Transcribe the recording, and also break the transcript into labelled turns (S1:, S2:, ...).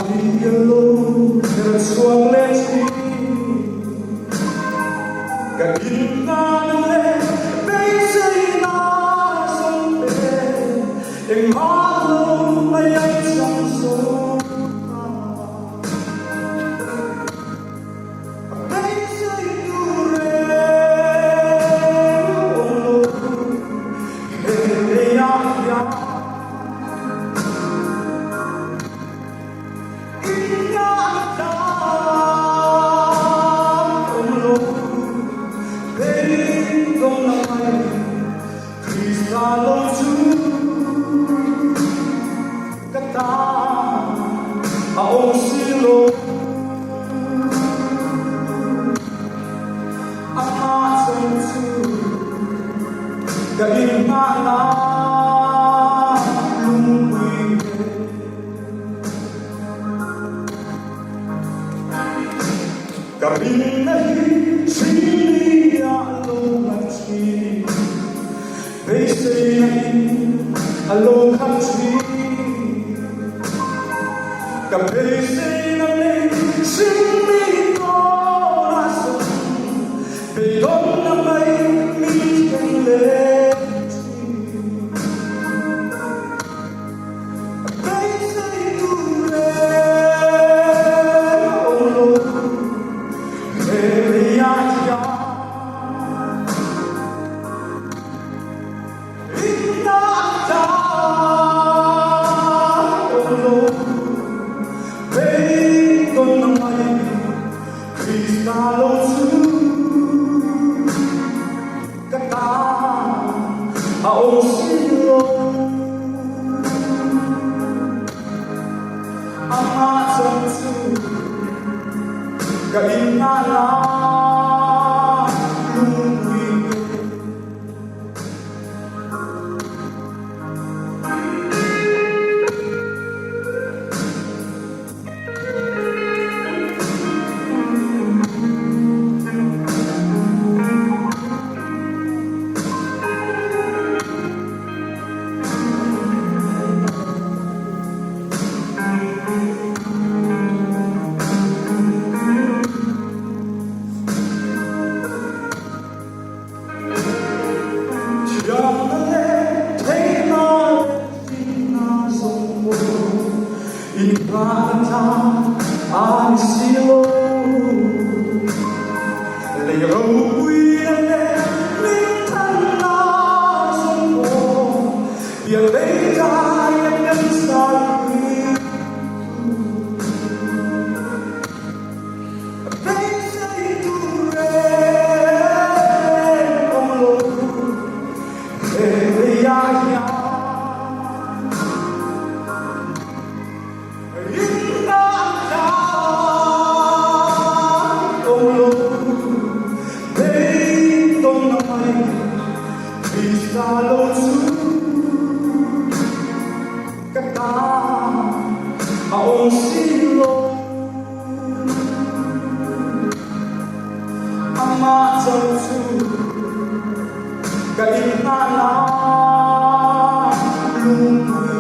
S1: be alone in a swirling sea. Cả in ta lên bây giờ nó sống về em hóa luôn mấy anh trong số bây giờ tu re hey ya ya Kalau kata aong silo ama sentu galing mana lumui galing nahi sini ya lumati they say alone country Cặp they say năm nay xin mi có so về đón năm nay mi cần lên they say tu re oh no hey ya ya Kalau kata aong silo ama sentu galing mana lumui nghahna ang silo lero le mintan na sumpo dia leita yang salwi besa itu re omlo ya ya Kalau kata aong silo ama sentu galing mana lumui